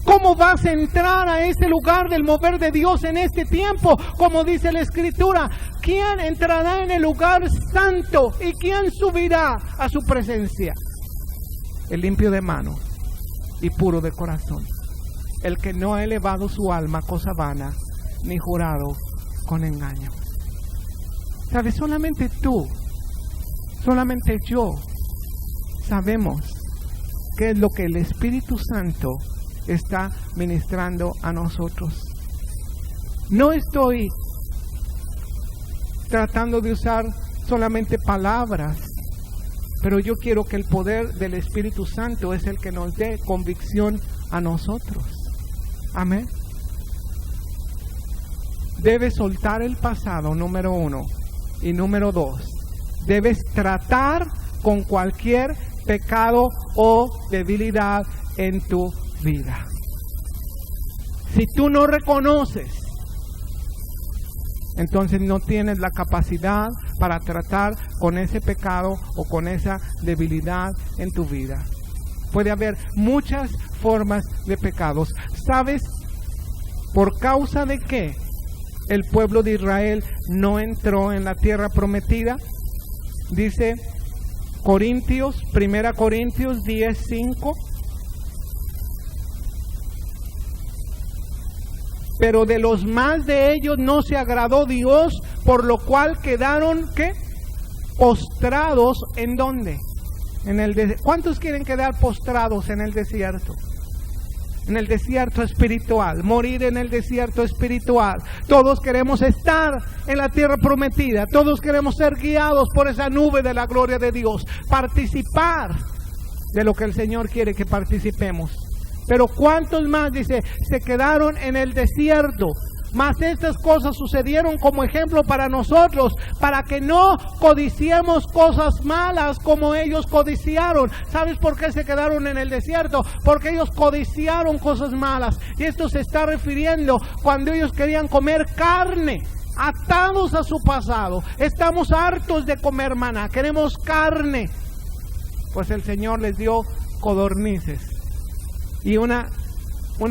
¿Cómo vas a entrar a ese lugar del mover de Dios en este tiempo? Como dice la Escritura, ¿quién entrará en el lugar santo y quién subirá a su presencia? El limpio de mano y puro de corazón, el que no ha elevado su alma a cosa vana, ni jurado con engaño. ¿Sabes? Solamente tú, solamente yo, sabemos qué es lo que el Espíritu Santo está ministrando a nosotros. No estoy tratando de usar solamente palabras, pero yo quiero que el poder del Espíritu Santo es el que nos dé convicción a nosotros. Amén. Debes soltar el pasado, número 1. Y número 2, debes tratar con cualquier pecado o debilidad en tu vida. Si tú no reconoces, entonces no tienes la capacidad para tratar con ese pecado o con esa debilidad en tu vida. Puede haber muchas formas de pecados. ¿Sabes por causa de qué el pueblo de Israel no entró en la tierra prometida? Dice Corintios, 1 Corintios 10:5. Pero de los más de ellos no se agradó Dios, por lo cual quedaron, ¿qué? Postrados, ¿en dónde? En el desierto. ¿Cuántos quieren quedar postrados en el desierto? En el desierto espiritual, morir en el desierto espiritual. Todos queremos estar en la tierra prometida, todos queremos ser guiados por esa nube de la gloria de Dios, participar de lo que el Señor quiere que participemos. Pero ¿cuántos más, dice, se quedaron en el desierto? Mas estas cosas sucedieron como ejemplo para nosotros, para que no codiciemos cosas malas como ellos codiciaron. ¿Sabes por qué se quedaron en el desierto? Porque ellos codiciaron cosas malas. Y esto se está refiriendo cuando ellos querían comer carne, atados a su pasado. Estamos hartos de comer maná, queremos carne. Pues el Señor les dio codornices y una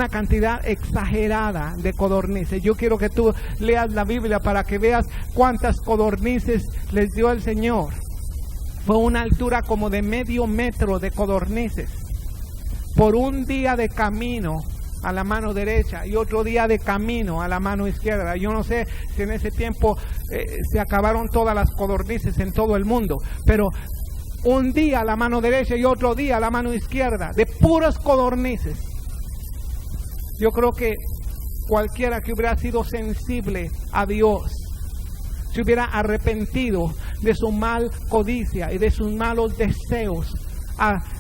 cantidad exagerada de codornices. Yo quiero que tú leas la Biblia para que veas cuántas codornices les dio el Señor. Fue una altura como de medio metro de codornices. Por un día de camino a la mano derecha y otro día de camino a la mano izquierda. Yo no sé si en ese tiempo se acabaron todas las codornices en todo el mundo, pero un día a la mano derecha y otro día a la mano izquierda, de puras codornices. Yo creo que cualquiera que hubiera sido sensible a Dios, se hubiera arrepentido de su mal codicia y de sus malos deseos.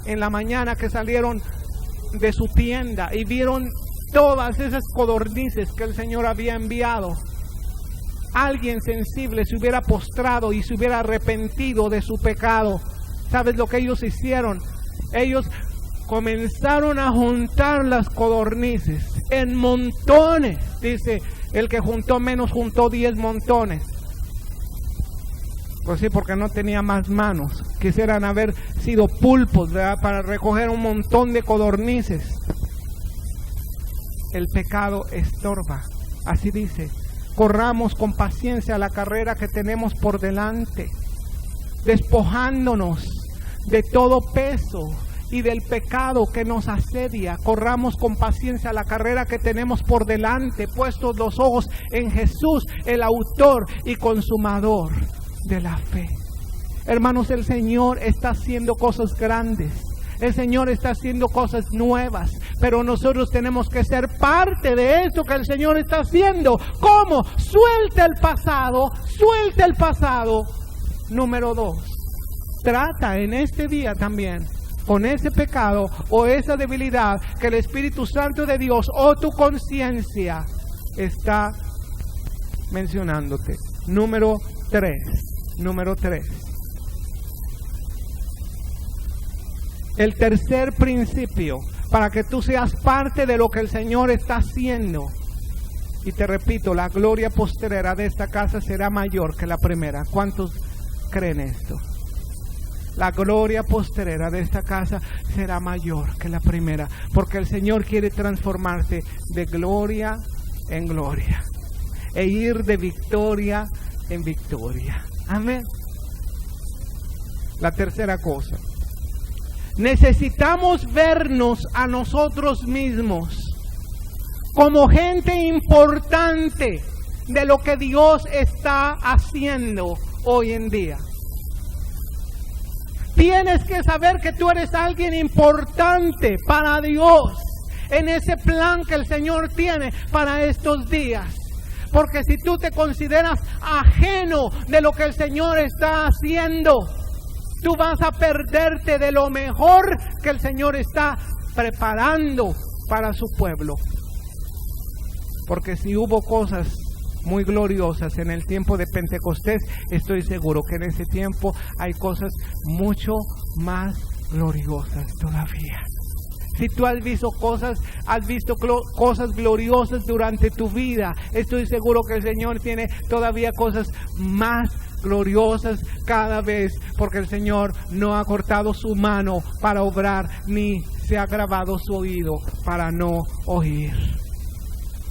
En la mañana que salieron de su tienda y vieron todas esas codornices que el Señor había enviado, alguien sensible se hubiera postrado y se hubiera arrepentido de su pecado. ¿Sabes lo que ellos hicieron? Ellos comenzaron a juntar las codornices en montones. Dice, el que juntó menos juntó 10 montones. Pues sí, porque no tenía más manos. Quisieran haber sido pulpos, ¿verdad?, para recoger un montón de codornices. El pecado estorba. Así dice, corramos con paciencia la carrera que tenemos por delante, despojándonos de todo peso y del pecado que nos asedia. Corramos con paciencia la carrera que tenemos por delante, puestos los ojos en Jesús, el autor y consumador de la fe. Hermanos, el Señor está haciendo cosas grandes. El Señor está haciendo cosas nuevas, pero nosotros tenemos que ser parte de esto que el Señor está haciendo. ¿Cómo? Suelta el pasado, suelta el pasado. Número 2, trata en este día también con ese pecado o esa debilidad que el Espíritu Santo de Dios o tu conciencia está mencionándote. Número 3. El tercer principio, para que tú seas parte de lo que el Señor está haciendo. Y te repito, la gloria postrera de esta casa será mayor que la primera. ¿Cuántos creen esto? La gloria postrera de esta casa será mayor que la primera, porque el Señor quiere transformarte de gloria en gloria e ir de victoria en victoria. Amén. La tercera cosa, necesitamos vernos a nosotros mismos como gente importante de lo que Dios está haciendo hoy en día. Tienes que saber que tú eres alguien importante para Dios en ese plan que el Señor tiene para estos días. Porque si tú te consideras ajeno de lo que el Señor está haciendo, tú vas a perderte de lo mejor que el Señor está preparando para su pueblo. Porque si hubo cosas muy gloriosas en el tiempo de Pentecostés, estoy seguro que en ese tiempo hay cosas mucho más gloriosas todavía. Si tú has visto cosas gloriosas durante tu vida, estoy seguro que el Señor tiene todavía cosas más gloriosas cada vez, porque el Señor no ha cortado su mano para obrar, ni se ha grabado su oído para no oír.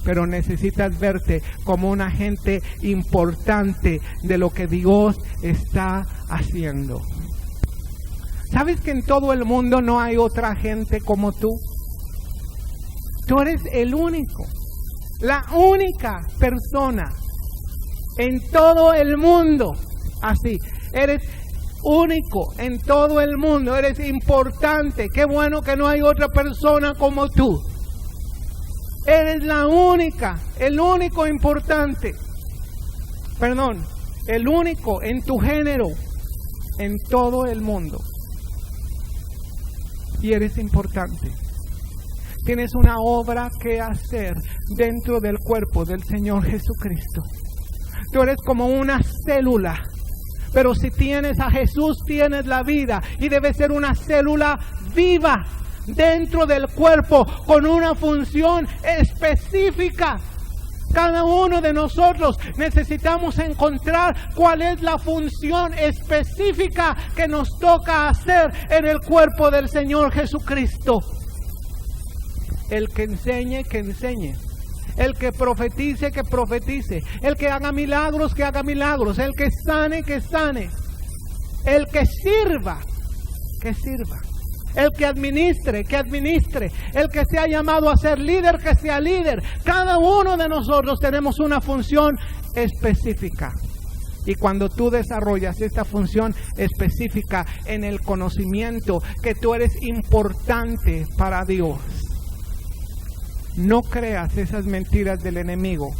Pero necesitas verte como un agente importante de lo que Dios está haciendo. ¿Sabes que en todo el mundo no hay otra gente como tú? Tú eres el único, la única persona en todo el mundo. Así, eres único en todo el mundo, eres importante. Qué bueno que no hay otra persona como tú. Eres la única, el único importante. Perdón, el único en tu género en todo el mundo. Y eres importante. Tienes una obra que hacer dentro del cuerpo del Señor Jesucristo. Tú eres como una célula, pero si tienes a Jesús, tienes la vida, y debe ser una célula viva dentro del cuerpo con una función específica. Cada uno de nosotros necesitamos encontrar cuál es la función específica que nos toca hacer en el cuerpo del Señor Jesucristo. El que enseñe, que enseñe. El que profetice, que profetice. El que haga milagros, que haga milagros. El que sane, que sane. El que sirva, que sirva. El que administre, que administre. El que sea llamado a ser líder, que sea líder. Cada uno de nosotros tenemos una función específica. Y cuando tú desarrollas esta función específica en el conocimiento que tú eres importante para Dios, no creas esas mentiras del enemigo,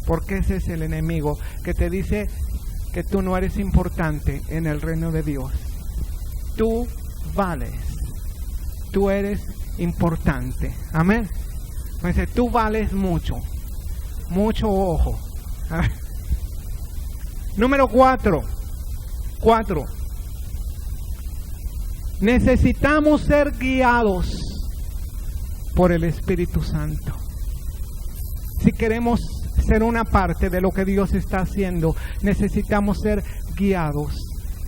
porque ese es el enemigo que te dice que tú no eres importante en el reino de Dios. Tú vales. Tú eres importante. Amén. Dice, tú vales mucho. Mucho ojo. Número 4. Necesitamos ser guiados por el Espíritu Santo. Si queremos ser una parte de lo que Dios está haciendo, necesitamos ser guiados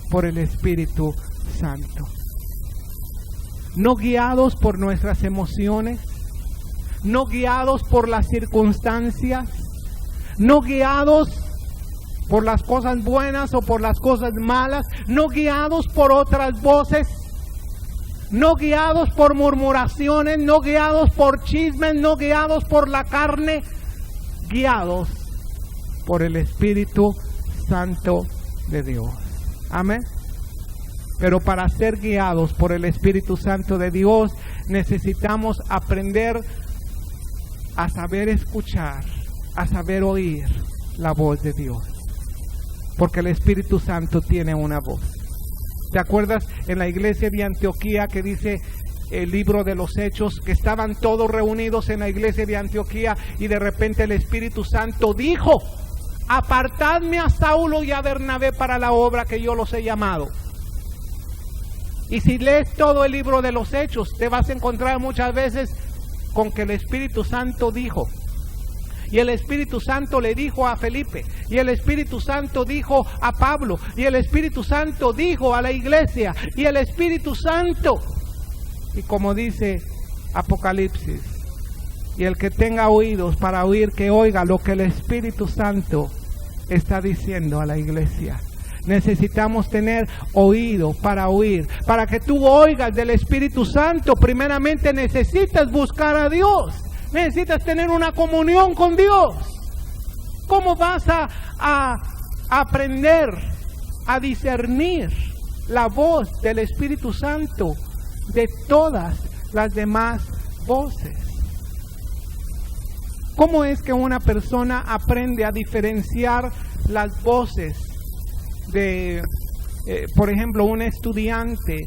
por el Espíritu Santo. No guiados por nuestras emociones, no guiados por las circunstancias, no guiados por las cosas buenas o por las cosas malas, no guiados por otras voces, no guiados por murmuraciones, no guiados por chismes, no guiados por la carne, guiados por el Espíritu Santo de Dios. Amén. Pero para ser guiados por el Espíritu Santo de Dios, necesitamos aprender a saber escuchar, a saber oír la voz de Dios. Porque el Espíritu Santo tiene una voz. ¿Te acuerdas en la iglesia de Antioquía que dice el libro de los Hechos, que estaban todos reunidos en la iglesia de Antioquía y de repente el Espíritu Santo dijo: apartadme a Saulo y a Bernabé para la obra que yo los he llamado? Y si lees todo el libro de los Hechos, te vas a encontrar muchas veces con que el Espíritu Santo dijo. Y el Espíritu Santo le dijo a Felipe, y el Espíritu Santo dijo a Pablo, y el Espíritu Santo dijo a la iglesia, y el Espíritu Santo, y como dice Apocalipsis, y el que tenga oídos para oír, que oiga lo que el Espíritu Santo está diciendo a la iglesia. Necesitamos tener oído para oír. Para que tú oigas del Espíritu Santo, primeramente necesitas buscar a Dios. Necesitas tener una comunión con Dios. ¿Cómo vas a aprender a discernir la voz del Espíritu Santo de todas las demás voces? ¿Cómo es que una persona aprende a diferenciar las voces de, por ejemplo, un estudiante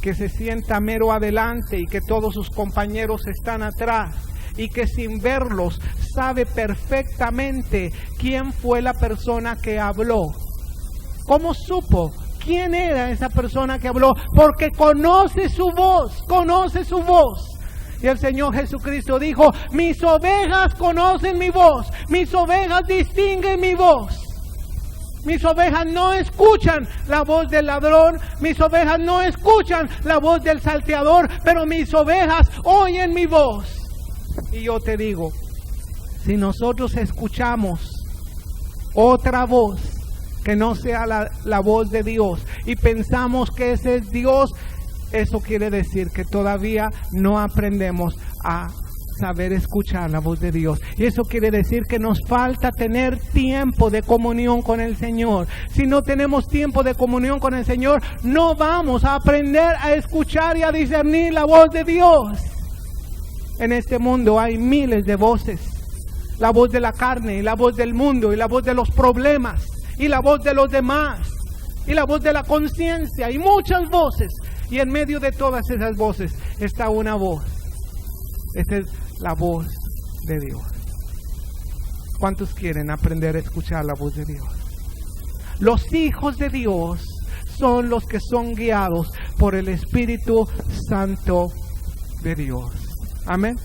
que se sienta mero adelante y que todos sus compañeros están atrás y que sin verlos sabe perfectamente quién fue la persona que habló? ¿Cómo supo quién era esa persona que habló? Porque conoce su voz, conoce su voz. Y el Señor Jesucristo dijo: mis ovejas conocen mi voz, mis ovejas distinguen mi voz. Mis ovejas no escuchan la voz del ladrón, mis ovejas no escuchan la voz del salteador, pero mis ovejas oyen mi voz. Y yo te digo, si nosotros escuchamos otra voz que no sea la voz de Dios y pensamos que ese es Dios, eso quiere decir que todavía no aprendemos a saber escuchar la voz de Dios. Y eso quiere decir que nos falta tener tiempo de comunión con el Señor. Si no tenemos tiempo de comunión con el Señor, no vamos a aprender a escuchar y a discernir la voz de Dios. En este mundo hay miles de voces. La voz de la carne, y la voz del mundo, y la voz de los problemas, y la voz de los demás, y la voz de la conciencia, y muchas voces. Y en medio de todas esas voces está una voz. Esta es la voz de Dios. ¿Cuántos quieren aprender a escuchar la voz de Dios? Los hijos de Dios son los que son guiados por el Espíritu Santo de Dios. Amén.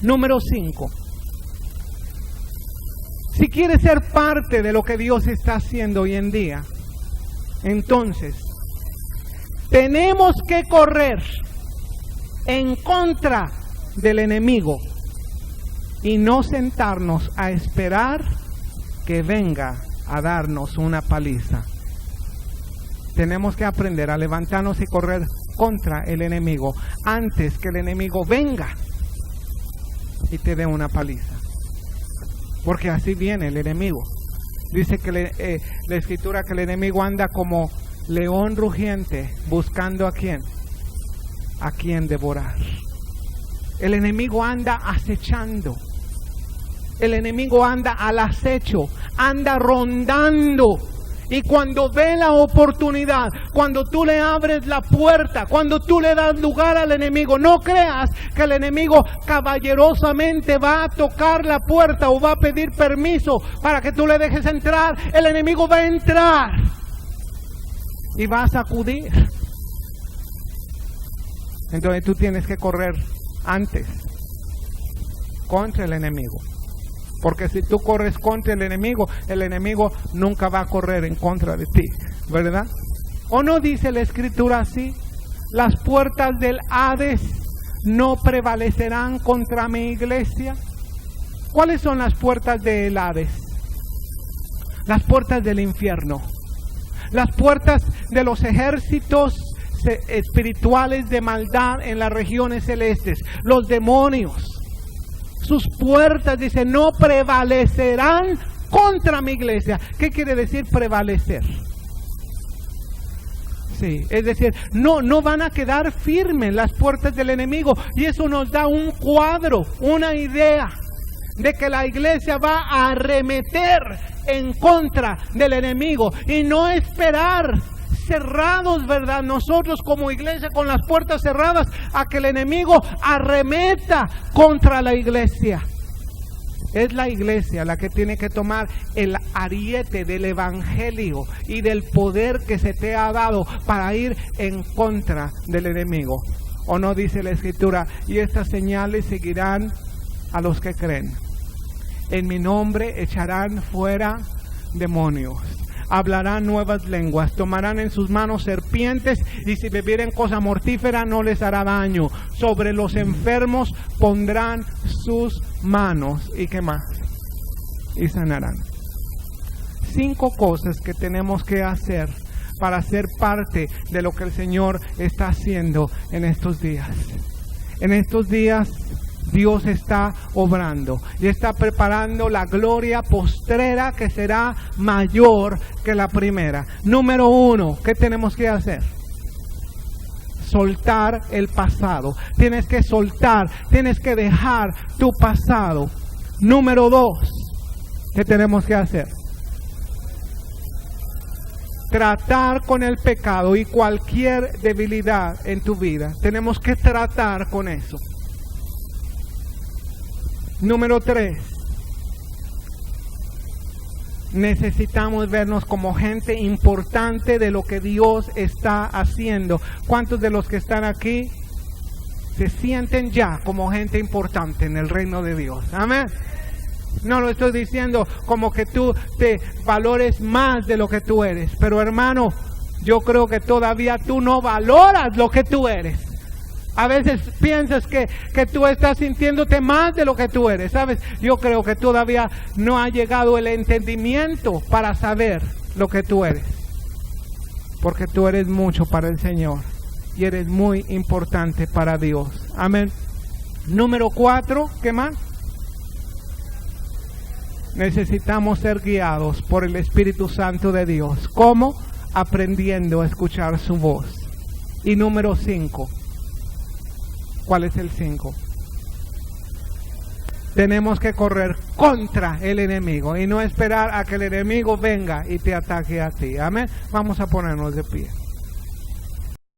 Número 5. Si quieres ser parte de lo que Dios está haciendo hoy en día, entonces tenemos que correr en contra del enemigo y no sentarnos a esperar que venga a darnos una paliza. Tenemos que aprender a levantarnos y correr contra el enemigo antes que el enemigo venga y te dé una paliza, porque así viene el enemigo. Dice que la escritura que el enemigo anda como león rugiente buscando a quién devorar. El enemigo anda acechando. El enemigo anda al acecho, anda rondando. Y cuando ve la oportunidad, cuando tú le abres la puerta, cuando tú le das lugar al enemigo, no creas que el enemigo caballerosamente va a tocar la puerta o va a pedir permiso para que tú le dejes entrar. El enemigo va a entrar y va a sacudir. Entonces tú tienes que correr antes contra el enemigo. Porque si tú corres contra el enemigo nunca va a correr en contra de ti, ¿verdad? ¿O no dice la escritura así? Las puertas del Hades no prevalecerán contra mi iglesia. ¿Cuáles son las puertas del Hades? Las puertas del infierno. Las puertas de los ejércitos espirituales de maldad en las regiones celestes. Los demonios. Sus puertas, dice, no prevalecerán contra mi iglesia. ¿Qué quiere decir prevalecer? Sí, es decir, no van a quedar firmes las puertas del enemigo. Y eso nos da un cuadro, una idea de que la iglesia va a arremeter en contra del enemigo y no esperar cerrados, ¿verdad? Nosotros como iglesia con las puertas cerradas a que el enemigo arremeta contra la iglesia. Es la iglesia la que tiene que tomar el ariete del evangelio y del poder que se te ha dado para ir en contra del enemigo. ¿O no dice la escritura? Y estas señales seguirán a los que creen. En mi nombre echarán fuera demonios. Hablarán nuevas lenguas, tomarán en sus manos serpientes, y si bebieren cosa mortífera no les hará daño. Sobre los enfermos pondrán sus manos. ¿Y qué más? Y sanarán. 5 cosas que tenemos que hacer para ser parte de lo que el Señor está haciendo en estos días. En estos días Dios está obrando y está preparando la gloria postrera que será mayor que la primera. Número 1, ¿qué tenemos que hacer? Soltar el pasado. Tienes que soltar, tienes que dejar tu pasado. Número 2, ¿qué tenemos que hacer? Tratar con el pecado y cualquier debilidad en tu vida. Tenemos que tratar con eso. Número 3, necesitamos vernos como gente importante de lo que Dios está haciendo. ¿Cuántos de los que están aquí se sienten ya como gente importante en el reino de Dios? Amén. No lo estoy diciendo como que tú te valores más de lo que tú eres, pero hermano, yo creo que todavía tú no valoras lo que tú eres. A veces piensas que tú estás sintiéndote más de lo que tú eres, ¿sabes? Yo creo que todavía no ha llegado el entendimiento para saber lo que tú eres. Porque tú eres mucho para el Señor y eres muy importante para Dios. Amén. Número 4, ¿qué más? Necesitamos ser guiados por el Espíritu Santo de Dios. ¿Cómo? Aprendiendo a escuchar su voz. Y número 5. ¿Cuál es el 5? Tenemos que correr contra el enemigo y no esperar a que el enemigo venga y te ataque a ti. Amén. Vamos a ponernos de pie.